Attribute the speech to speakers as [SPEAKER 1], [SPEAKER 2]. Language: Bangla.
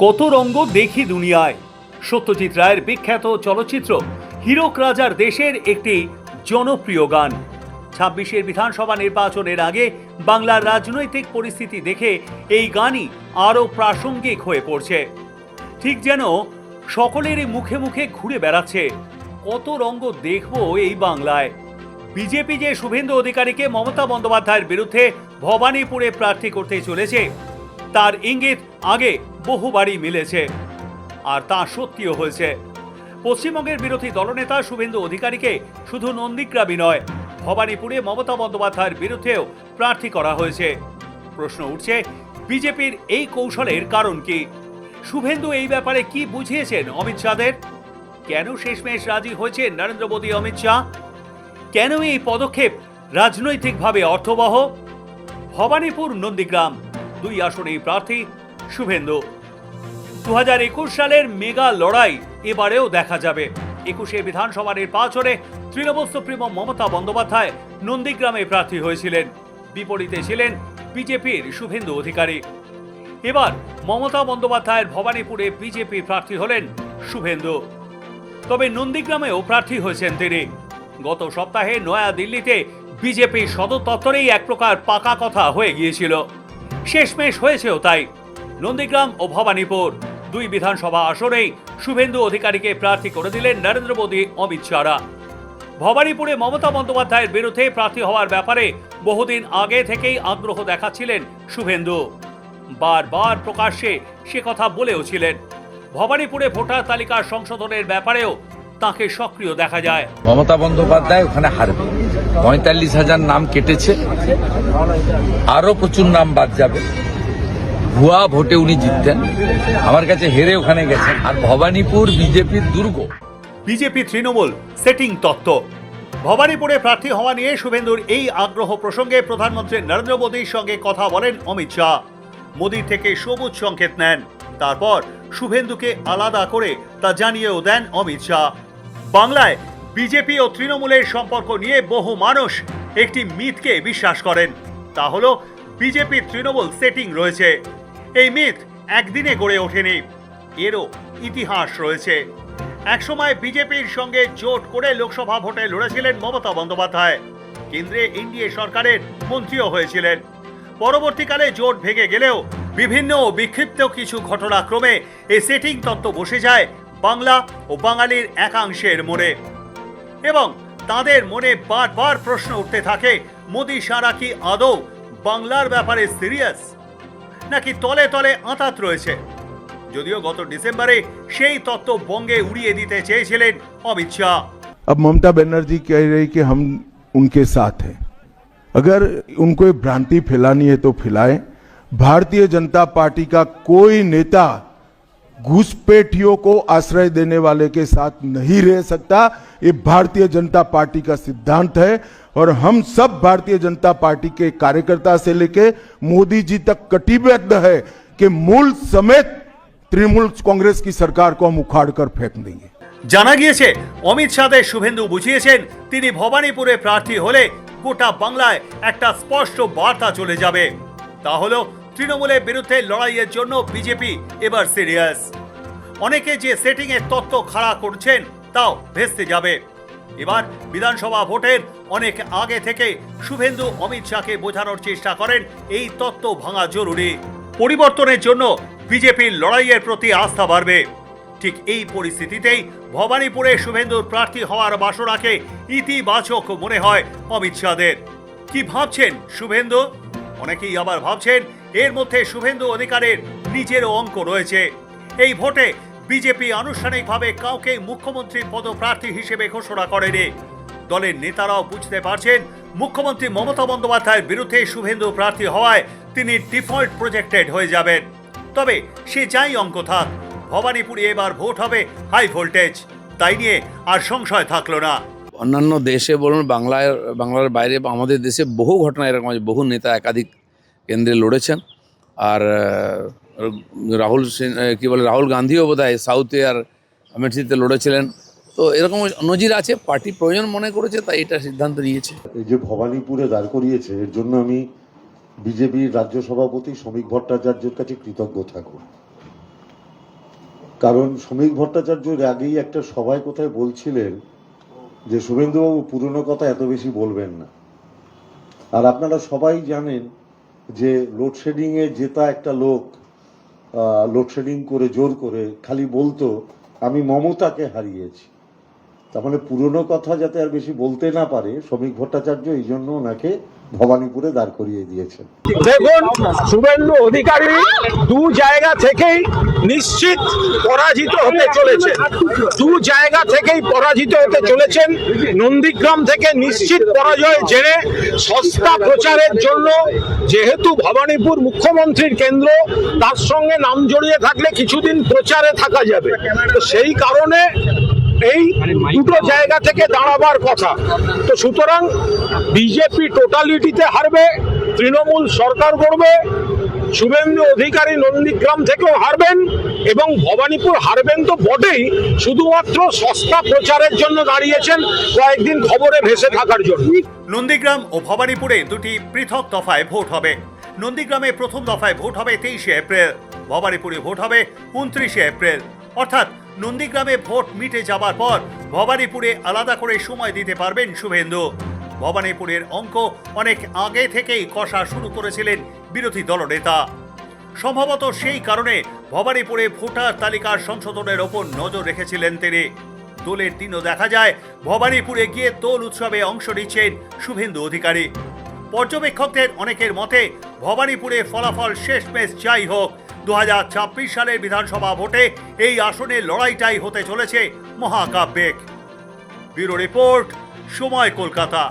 [SPEAKER 1] কত রঙ্গ দেখি দুনিয়ায়। সত্যজিৎ রায়ের বিখ্যাত চলচ্চিত্র হীরক রাজার দেশের একটি জনপ্রিয় গান। ২৬ বিধানসভা নির্বাচনের আগে বাংলার রাজনৈতিক পরিস্থিতি দেখে এই গানই আরও প্রাসঙ্গিক হয়ে পড়ছে। ঠিক যেন সকলেরই মুখে মুখে ঘুরে বেড়াচ্ছে, কত রঙ্গ দেখব এই বাংলায়। বিজেপি যে শুভেন্দু অধিকারীকে মমতা বন্দ্যোপাধ্যায়ের বিরুদ্ধে ভবানীপুরে প্রার্থী করতে চলেছে, তার ইঙ্গিত আগে বহুবারই মিলেছে, আর তা সত্যিও হয়েছে। পশ্চিমবঙ্গের বিরোধী দলনেতা শুভেন্দু অধিকারীকে শুধু নন্দীগ্রামই নয়, ভবানীপুরে মমতা বন্দ্যোপাধ্যায়ের বিরুদ্ধেও প্রার্থী করা হয়েছে। প্রশ্ন উঠছে, বিজেপির এই কৌশলের কারণ কি? শুভেন্দু এই ব্যাপারে কি বুঝিয়েছেন অমিত শাহদের? কেন শেষমেশ রাজি হয়েছেন নরেন্দ্র মোদী অমিত শাহ? কেন এই পদক্ষেপ রাজনৈতিকভাবে অর্থবহ? ভবানীপুর নন্দীগ্রাম দুই আসনেই প্রার্থী শুভেন্দু। ২০২১ সালের মেগা লড়াই এবারেও দেখা যাবে। ২১ বিধানসভা নির্বাচনে তৃণমূল সুপ্রিমো মমতা বন্দ্যোপাধ্যায় নন্দীগ্রামে প্রার্থী হয়েছিলেন, বিপরীতে ছিলেন বিজেপির শুভেন্দু অধিকারী। এবার মমতা বন্দ্যোপাধ্যায়ের ভবানীপুরে বিজেপি প্রার্থী হলেন শুভেন্দু। তবে নন্দীগ্রামেও প্রার্থী হয়েছেন তিনি। গত সপ্তাহে নয়াদিল্লিতে বিজেপি সদর দপ্তরেই এক প্রকার পাকা কথা হয়ে গিয়েছিল, শেষমেশ হয়েছেও তাই। নন্দীগ্রাম ও ভবানীপুর দুই বিধানসভা আসনেই শুভেন্দু অধিকারীকে প্রার্থী করে দিলেন নরেন্দ্র মোদী অমিত শাহরা। ভবানীপুরে মমতা বন্দ্যোপাধ্যায়ের বিরুদ্ধে প্রার্থী হওয়ার ব্যাপারে বহুদিন আগে থেকেই আগ্রহ দেখাচ্ছিলেন শুভেন্দু। বারবার প্রকাশ্যে সে কথা বলেও ছিলেন। ভবানীপুরে ভোটার তালিকার সংশোধনের ব্যাপারেও তাকে সক্রিয় দেখা যায়।
[SPEAKER 2] মমতা বন্দ্যোপাধ্যায় ওখানে হারবে, ৪৫,০০০ নাম কেটেছে, আরো প্রচুর নাম বাদ যাবে। ভুয়া ভোটে উনি জিততেন, আমার কাছে হেরে ওখানে গেছেন। আর ভবানীপুর বিজেপির দুর্গ।
[SPEAKER 1] বিজেপি তৃণমূল সেটিং তত্ত্ব। ভবানীপুরে প্রার্থী হওয়া নিয়ে শুভেন্দুর এই আগ্রহ প্রসঙ্গে প্রধানমন্ত্রী নরেন্দ্র মোদীর সঙ্গে কথা বলেন অমিত শাহ। মোদী থেকে সবুজ সংকেত নেন, তারপর শুভেন্দুকে আলাদা করে তা জানিয়েও দেন অমিত শাহ। বাংলায় বিজেপি ও তৃণমূলের সম্পর্ক নিয়ে বহু মানুষ একটি মিথকে বিশ্বাস করেন, তা হলো বিজেপি তৃণমূল সেটিং রয়েছে। এই মিথ একদিনে গড়ে ওঠেনি, এরও ইতিহাস রয়েছে। একসময় বিজেপির সঙ্গে জোট করে লোকসভা ভোটে লড়েছিলেন মমতা বন্দ্যোপাধ্যায়, কেন্দ্রে এনডিএ সরকারের মন্ত্রীও হয়েছিলেন। পরবর্তীকালে জোট ভেঙে গেলেও বিভিন্ন ও বিক্ষিপ্ত কিছু ঘটনাক্রমে এই সেটিং তত্ত্ব বসে যায় বাংলা ও বাঙালির একাংশের মনে, এবং তাদের মনে বারবার প্রশ্ন উঠতে থাকে, মোদী শাহরা কি আদৌ বাংলার ব্যাপারে সিরিয়াস, নাকি তলে তলে আঁতাত রয়েছে? যদিও গত ডিসেম্বরে সেই তত্ত্ব বঙ্গে উড়িয়ে দিতে চেয়েছিলেন অমিত শাহ।
[SPEAKER 3] अब ममता बनर्जी कह रही कि हम उनके साथ हैं। अगर उनको ये भ्रांति फैलानी है तो फैलाएं। भारतीय जनता पार्टी का कोई नेता घुसपैठियों को आश्रय देने वाले के साथ नहीं रह सकता। ये भारतीय जनता पार्टी का सिद्धांत है, और हम सब भारतीय जनता पार्टी के कार्यकर्ता से लेके मोदी जी तक कटिबद्ध है कि मूल समेत तृणमूल कांग्रेस की सरकार को हम उखाड़ कर फेंक देंगे।
[SPEAKER 1] জানা গিয়েছে অমিত শাহদের শুভেন্দু বুঝিয়েছেন, তিনি ভবানীপুরে প্রার্থী হলে গোটা বাংলায় একটা স্পষ্ট বার্তা চলে যাবে, তা হলো তৃণমূলের বিরুদ্ধে লড়াইয়ের জন্য বিজেপি এবার সিরিয়াস। অনেকে যে সেটিং এর তত্ত্ব খাড়া করছেন তাও ভেস্তে যাবে। এবার বিধানসভা ভোটের অনেক আগে থেকে শুভেন্দু অমিত শাহকে বোঝানোর চেষ্টা করেন এই তত্ত্ব ভাঙা জরুরি। পরিবর্তনের জন্য বিজেপির লড়াইয়ের প্রতি আস্থা বাড়বে। ঠিক এই পরিস্থিতিতেই ভবানীপুরে শুভেন্দুর প্রার্থী হওয়ার বাসনাকে ইতিবাচক মনে হয় অমিত শাহদের। কি ভাবছেন শুভেন্দু? অনেকেই আবার ভাবছেন এর মধ্যে শুভেন্দু অধিকারের নিজেরও অঙ্ক রয়েছে। এই ভোটে বিজেপি আনুষ্ঠানিকভাবে কাউকে মুখ্যমন্ত্রী পদপ্রার্থী হিসেবে ঘোষণা করেনি। দলের নেতারাও বুঝতে পারছেন মুখ্যমন্ত্রী মমতা বন্দ্যোপাধ্যায়ের বিরুদ্ধে শুভেন্দু প্রার্থী হওয়ায় তিনি ডিফল্ট প্রজেক্টেড হয়ে যাবেন। তবে সে যাই অঙ্ক থাক, ভবানীপুরে এবার ভোট হবে হাই ভোল্টেজ, তাই নিয়ে আর সংশয় থাকলো না।
[SPEAKER 2] অন্যান্য দেশে বলুন, বাংলার বাইরে বা আমাদের দেশে বহু ঘটনা এরকম আছে। বহু নেতা একাধিক কেন্দ্রে লড়েছেন। আর রাহুল গান্ধীও বোধহয় সাউথে আর আমেঠিতে লড়েছিলেন। তো এরকম নজির আছে, পার্টি প্রয়োজন মনে করেছে, তাই এটা সিদ্ধান্ত নিয়েছে।
[SPEAKER 4] এই যে ভবানীপুরে দাঁড় করিয়েছে, এর জন্য আমি বিজেপির রাজ্য সভাপতি শ্রমিক ভট্টাচার্যের কাছে কৃতজ্ঞ থাকব। কারণ শ্রমিক ভট্টাচার্যের আগেই একটা সভায় কোথায় বলছিলেন যে শুভেন্দুবাবু পুরনো কথা এত বেশি বলবেন না। আর আপনারা সবাই জানেন যে লোডশেডিং এ জেতা একটা লোক লোডশেডিং করে জোর করে খালি বলতো আমি মমতাকে হারিয়েছি। তার মানে পুরনো কথা যাতে আর বেশি বলতে না পারে শ্রমিক ভট্টাচার্য এই জন্য ওনাকে ভবানীপুরে দাঁড় করিয়ে দিয়েছেন।
[SPEAKER 5] দেখুন, শুভেন্দু অধিকারী দু জায়গা থেকেই নিশ্চিত পরাজিত হতে চলেছেন। দু জায়গা থেকেই পরাজিত হতে চলেছেন। নন্দীগ্রাম থেকে নিশ্চিত পরাজয় জেনে সস্তা প্রচারের জন্য, যেহেতু ভবানীপুর মুখ্যমন্ত্রীর কেন্দ্র, তার সঙ্গে নাম জড়িয়ে থাকলে কিছুদিন প্রচারে থাকা যাবে, তো সেই কারণে এই দুটো জায়গা থেকে দাঁড়াবার কথা। তো সুতরাং বিজেপি টোটালিটিতে হারবে, তৃণমূল সরকার করবে, শুভেন্দু অধিকারী নন্দীগ্রাম থেকেও হারবেন এবং ভবানীপুর হারবেন তো বটেই, শুধুমাত্র সস্তা প্রচারের জন্য দাঁড়িয়েছেন, কয়েকদিন খবরে ভেসে থাকার জন্য।
[SPEAKER 1] নন্দীগ্রাম ও ভবানীপুরে দুটি পৃথক দফায় ভোট হবে। নন্দীগ্রামে প্রথম দফায় ভোট হবে 23শে এপ্রিল, ভবানীপুরে ভোট হবে 29শে এপ্রিল। অর্থাৎ নন্দীগ্রামে ভোট মিটে যাবার পর ভবানীপুরে আলাদা করে সময় দিতে পারবেন শুভেন্দু। ভবানীপুরের অঙ্ক অনেক আগে থেকেই কষা শুরু করেছিলেন বিরোধী দলনেতা। সম্ভবত সেই কারণে ভবানীপুরে ভোটার তালিকার সংশোধনের ওপর নজর রেখেছিলেন তিনি। দোলের দিনও দেখা যায় ভবানীপুরে গিয়ে দোল উৎসবে অংশ নিচ্ছেন শুভেন্দু অধিকারী। পর্যবেক্ষকদের অনেকের মতে ভবানীপুরে ফলাফল শেষমেশ যাই হোক, 2026 সালের বিধানসভা ভোটে এই আসনের লড়াইটাই হতে চলেছে মহাকাব্যিক। ব্যুরো রিপোর্ট, সময় কলকাতা।